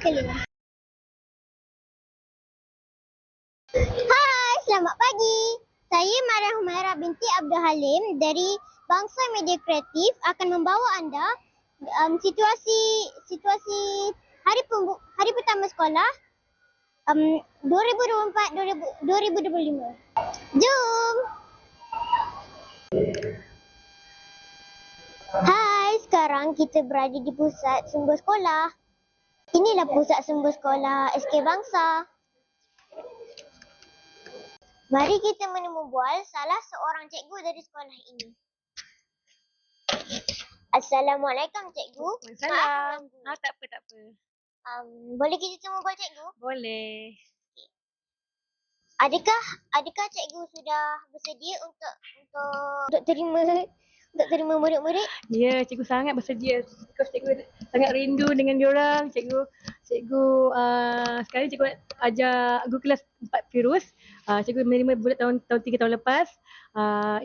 kelima. Hai, selamat pagi. Saya Mariam Humaira binti Abdul Halim dari Bangsa Media Kreatif akan membawa anda situasi hari pertama sekolah 2024-2025. Jom. Hai, sekarang kita berada di pusat sumber sekolah. Inilah pusat sumber sekolah SK Bangsa. Mari kita menemu bual salah seorang cikgu dari sekolah ini. Assalamualaikum cikgu. Waalaikumsalam. Tak apa. Boleh kita temu bual cikgu? Boleh. Adakah cikgu sudah bersedia untuk terima murid-murid? Ya, cikgu sangat bersedia. Cikgu sangat rindu dengan diorang. Cikgu sekarang cikgu ajar guru kelas 4 Firuz. Cikgu menerima budak tahun 3 tahun lepas.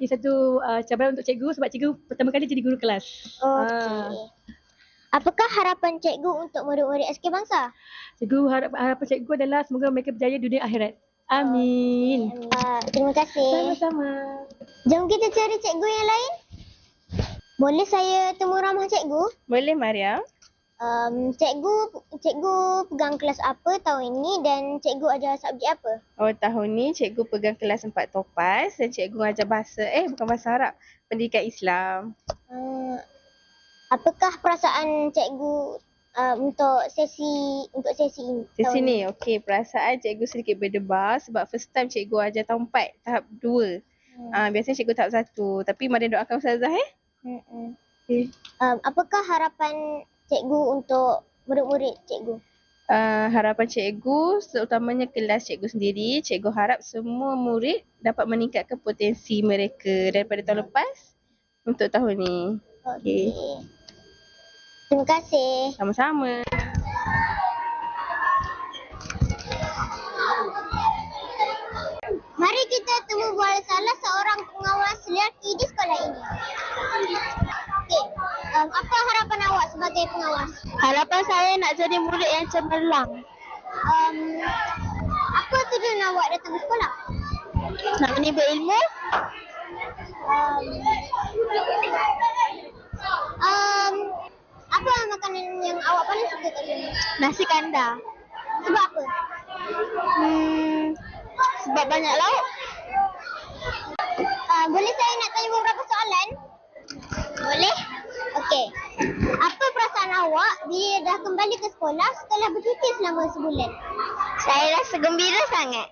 Ini satu cabaran untuk cikgu sebab cikgu pertama kali jadi guru kelas. Okey. Apakah harapan cikgu untuk murid-murid SK Bangsa? Cikgu harapan cikgu adalah semoga mereka berjaya dunia akhirat. Amin. Terima kasih. Sama-sama. Jom kita cari cikgu yang lain. Boleh saya temu ramah cikgu? Boleh, Mariam. Cikgu pegang kelas apa tahun ini dan cikgu ajar subjek apa? Oh, tahun ni cikgu pegang kelas 4 Topaz dan cikgu ajar bukan bahasa Arab, pendidikan Islam. Apakah perasaan cikgu untuk sesi ini? Sesi ni, okey, perasaan cikgu sedikit berdebar sebab first time cikgu ajar tahun 4, tahap 2. Biasanya cikgu tahap 1, tapi mari doakan Ustazah Okay. Apakah harapan cikgu untuk murid-murid cikgu? Harapan cikgu, terutamanya kelas cikgu sendiri, cikgu harap semua murid dapat meningkatkan potensi mereka daripada tahun lepas untuk tahun ni. Okey. Terima kasih. Sama-sama. Mari kita temu bual salah seorang pengawas lelaki di sekolah ini. Okey. Apa harapan awak sebagai pengawas? Harapan saya nak jadi murid yang cemerlang. Apa tujuan awak datang ke sekolah? Nak menimba ilmu. Apa makanan yang awak paling suka tadi? Nasi kandar. Sebab apa? Sebab banyak lauk. Boleh saya nak tanya beberapa soalan? Boleh? Okey. Apa perasaan awak bila dah kembali ke sekolah setelah bercuti selama sebulan? Saya rasa gembira sangat.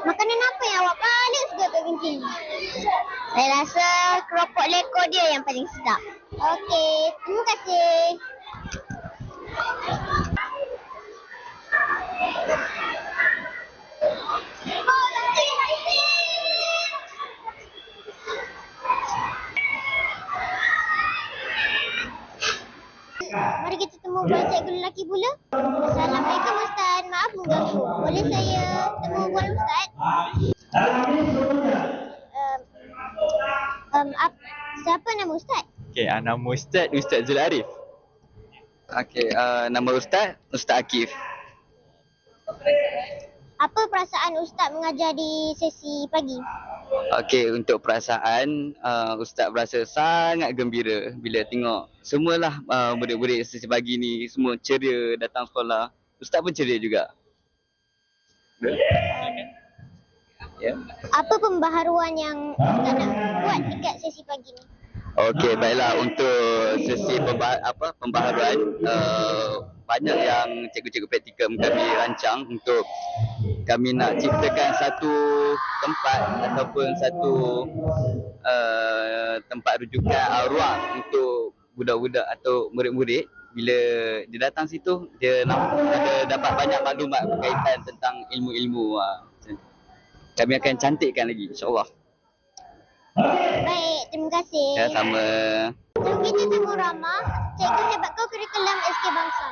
Makanan apa yang awak paling suka kat kantin? Saya rasa keropok leko dia yang paling sedap. Okey, terima kasih. Mari kita temu bual cikgu lelaki pula. Assalamualaikum Ustaz. Maaf mengganggu. Boleh saya temu bual Ustaz? Siapa nama Ustaz? Okey, nama Ustaz Zul Arif. Okey, nama Ustaz Akif. Apa perasaan Ustaz mengajar di sesi pagi? Okey, untuk perasaan Ustaz berasa sangat gembira bila tengok semualah murid-murid sesi pagi ni semua ceria datang sekolah. Ustaz pun ceria juga. Ya. Apa pembaharuan yang Ustaz nak buat dekat sesi pagi ni? Okey, baiklah, untuk sesi pembaharuan banyak yang cikgu-cikgu praktikum kami rancang untuk kami nak ciptakan satu tempat ataupun satu tempat rujukan ruang untuk budak-budak atau murid-murid. Bila dia datang situ, dia dapat banyak maklumat berkaitan tentang ilmu-ilmu. Kami akan cantikkan lagi, insyaAllah. Baik, terima kasih. Ya, sama. Jom kita temu Rama, cikgu hebat kau kurikulum SK Bangsa.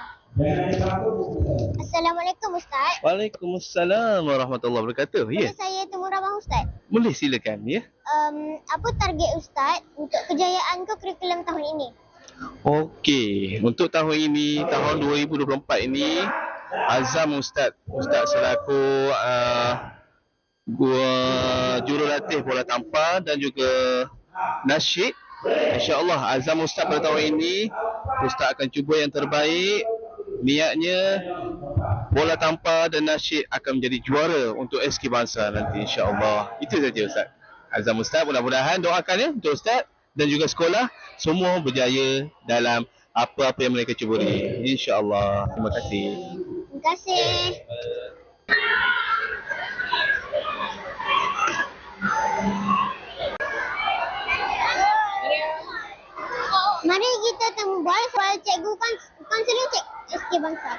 Assalamualaikum Ustaz. Waalaikumsalam warahmatullahi wabarakatuh. Ya. Boleh saya temu Rama Ustaz? Boleh, silakan ya. Apa target Ustaz untuk kejayaan kurikulum tahun ini? Okey, untuk tahun ini, tahun 2024 ini, azam Ustaz selaku jurulatih bola tampar dan juga nasyid. InsyaAllah azam Ustaz pada tahun ini, Ustaz akan cuba yang terbaik. Niatnya bola tampar dan nasyid akan menjadi juara untuk SK Bangsa nanti, insyaAllah. Itu saja Ustaz. Azam Ustaz, mudah-mudahan doakan ya untuk Ustaz dan juga sekolah semua berjaya dalam apa-apa yang mereka cuburi, insyaAllah. Terima kasih. Terima kasih. Mari kita temu soal cikgu kaunseling SK Bangsa.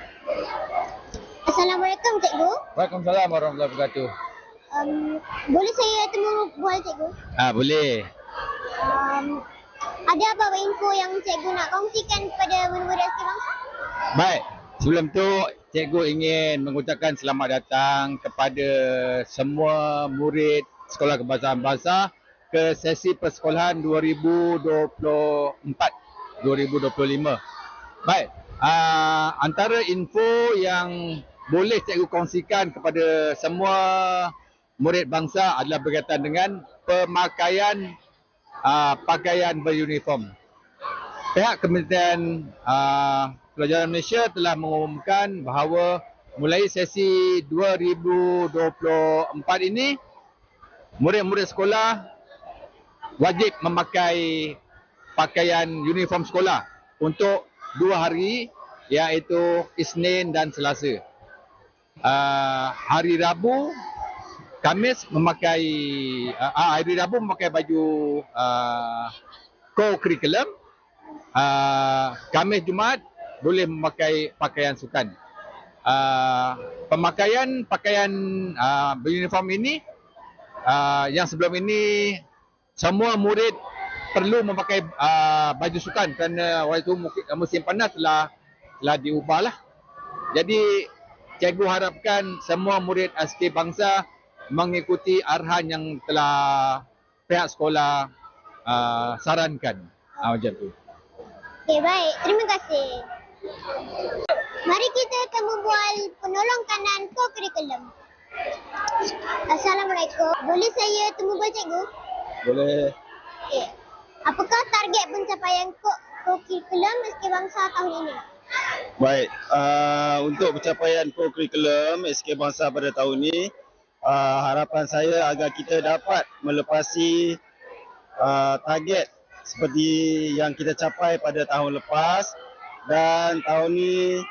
Assalamualaikum cikgu. Waalaikumsalam warahmatullahi wabarakatuh. Boleh saya temu bual cikgu? Boleh. Ada apa info yang cikgu nak kongsikan kepada murid-murid SK Bangsa? Baik. Sebelum tu, cikgu ingin mengucapkan selamat datang kepada semua murid Sekolah Kebangsaan Bangsa ke sesi persekolahan 2024-2025. Baik. Antara info yang boleh cikgu kongsikan kepada semua murid bangsa adalah berkaitan dengan pemakaian pakaian beruniform. Pihak Kementerian Pelajaran Malaysia telah mengumumkan bahawa mulai sesi 2024 ini, murid-murid sekolah wajib memakai pakaian uniform sekolah untuk 2 hari, iaitu Isnin dan Selasa. Hari Rabu, Khamis memakai hari Rabu memakai baju co-curriculum. Khamis Jumaat boleh memakai pakaian sukan. Pemakaian pakaian beruniform ini yang sebelum ini semua murid perlu memakai baju sukan kerana waktu itu musim panas telah diubahlah. Jadi cikgu harapkan semua murid SK Bangsa mengikuti arahan yang telah pihak sekolah sarankan. Macam tu. Okey, baik. Terima kasih. Mari kita temu bual penolong kanan co-curriculum. Assalamualaikum. Boleh saya temu bual cikgu? Boleh. Okey. Apakah target pencapaian co-curriculum SK Bangsa tahun ini? Baik, untuk pencapaian co-curriculum SK Bangsa pada tahun ini, harapan saya agar kita dapat melepasi target seperti yang kita capai pada tahun lepas, dan tahun ini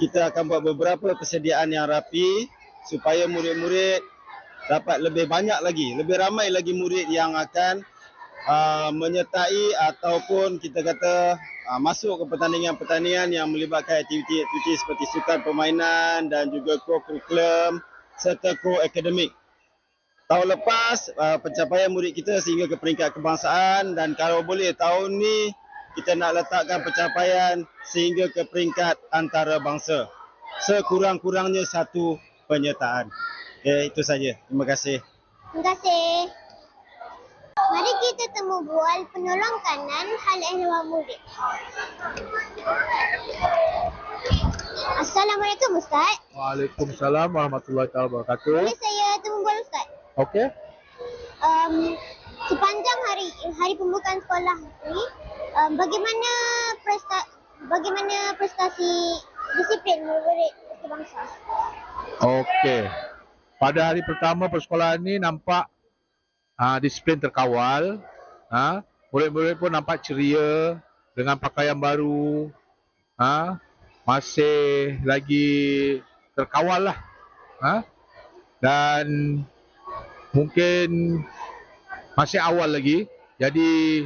kita akan buat beberapa persediaan yang rapi supaya murid-murid dapat lebih banyak lagi, lebih ramai lagi murid yang akan menyertai ataupun kita kata masuk ke pertandingan-pertandingan yang melibatkan aktiviti-aktiviti seperti sukan permainan dan juga co-curriculum serta co-akademik. Tahun lepas pencapaian murid kita sehingga ke peringkat kebangsaan, dan kalau boleh tahun ni kita nak letakkan pencapaian sehingga ke peringkat antarabangsa. Sekurang-kurangnya satu penyertaan. Okay, itu saja. Terima kasih. Terima kasih. Mari kita temu bual penolong kanan hal ehwal murid. Assalamualaikum Ustaz. Waalaikumsalam warahmatullahi wabarakatuh. Boleh saya temu bual Ustaz? Okey. Sepanjang hari pembukaan sekolah ini, bagaimana prestasi disiplin murid bangsa? Okey. Pada hari pertama persekolahan ni nampak disiplin terkawal. Murid-murid pun nampak ceria dengan pakaian baru. Masih lagi terkawal lah. Dan mungkin masih awal lagi. Jadi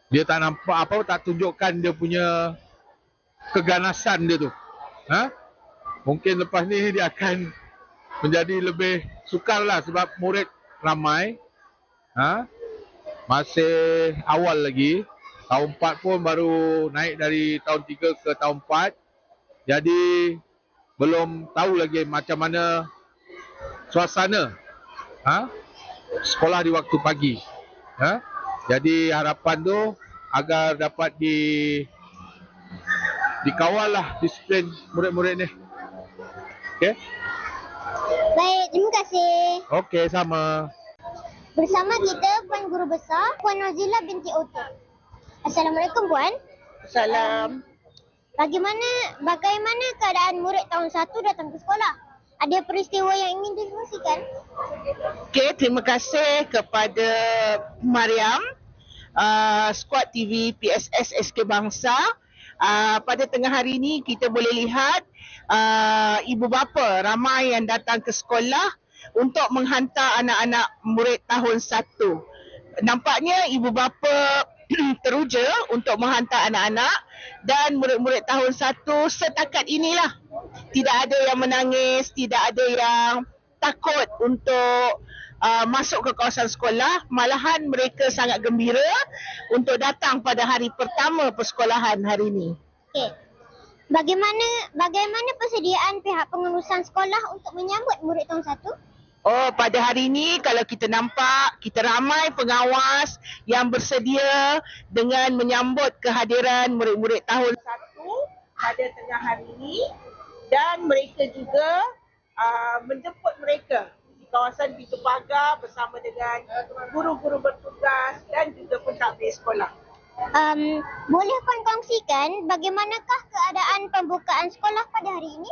dia tak nampak tak tunjukkan dia punya keganasan dia tu. Mungkin lepas ni dia akan menjadi lebih sukar lah sebab murid ramai. Masih awal lagi. Tahun 4 pun baru naik dari tahun 3 ke tahun 4. Jadi belum tahu lagi macam mana suasana sekolah di waktu pagi. Jadi harapan tu agar dapat dikawal lah disiplin murid-murid ni. Okey? Baik, terima kasih. Okey, sama. Bersama kita Puan Guru Besar, Puan Nazila binti Oto. Assalamualaikum Puan. Salam. Bagaimana keadaan murid tahun 1 datang ke sekolah? Ada peristiwa yang ingin dikongsikan? Okey, terima kasih kepada Mariam, Skuad TV PSS SK Bangsa. Pada tengah hari ini kita boleh lihat ibu bapa ramai yang datang ke sekolah untuk menghantar anak-anak murid tahun 1. Nampaknya ibu bapa teruja untuk menghantar anak-anak dan murid-murid tahun 1 setakat inilah. Tidak ada yang menangis, tidak ada yang takut untuk masuk ke kawasan sekolah. Malahan mereka sangat gembira untuk datang pada hari pertama persekolahan hari ini. Okey. Bagaimana persediaan pihak pengurusan sekolah untuk menyambut murid tahun 1? Oh, pada hari ini kalau kita nampak, kita ramai pengawas yang bersedia dengan menyambut kehadiran murid-murid tahun 1 pada tengah hari ini, dan mereka juga menjemput mereka di kawasan pintu pagar bersama dengan guru-guru bertugas dan juga pentadbir sekolah. Boleh Puan kongsikan bagaimanakah keadaan pembukaan sekolah pada hari ini?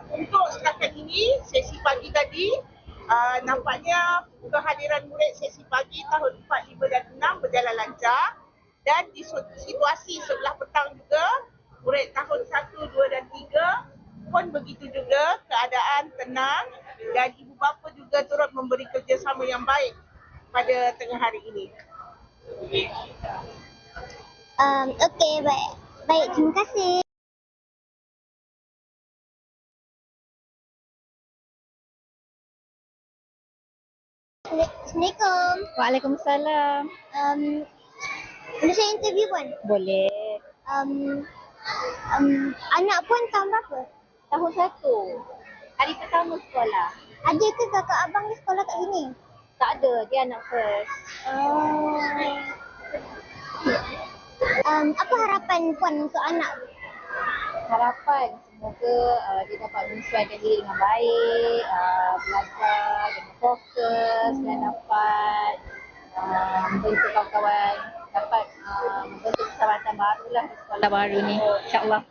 Untuk setakat ini, sesi pagi tadi, nampaknya kehadiran murid sesi pagi tahun 4, 5 dan 6 berjalan lancar, dan di situasi sebelah petang juga, murid tahun 1, 2 dan 3 pun begitu juga keadaan tenang, dan ibu bapa juga turut memberi kerjasama yang baik pada tengah hari ini. Okey, baik. Baik, terima kasih. Assalamualaikum. Waalaikumsalam. Boleh saya interview Puan? Boleh. Anak Puan tahun berapa? Tahun 1. Hari pertama sekolah. Ada ke kakak abang ni sekolah kat sini? Tak ada, dia anak first. Apa harapan Puan untuk anak? Harapan semoga dia dapat menyesuaikan diri dengan baik, belajar dengan fokus dan dapat membentuk kawan-kawan, dapat membentuk persahabatan barulah di sekolah baru ni, insyaAllah.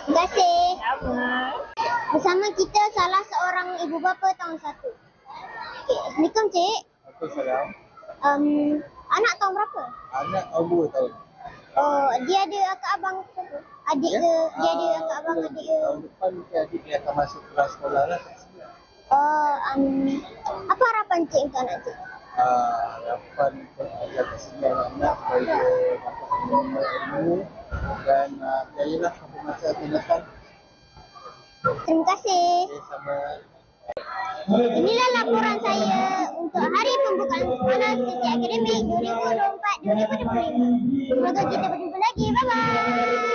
Terima kasih. Sama. Bersama kita salah seorang ibu bapa tahun 1. Okay. Assalamualaikum Cik. Assalamualaikum. Anak tahun berapa? Anak tahun 2 tahun. Oh, dia ada akak abang ke? Adik ke? Dia ada akak abang adik ke? Tahun depan mungkin adik dia akan masuk kelas sekolah lah. Oh, apa harapan Cik untuk anak Cik? Harapan untuk ajar kesenangan anak supaya dia dapat menerima ilmu dan berjayalah pada masa akan datang. Terima kasih. Sama. Inilah laporan saya untuk hari pembukaan sekolah sesi akademik 2024-2025. Semoga kita berjumpa lagi. Bye-bye.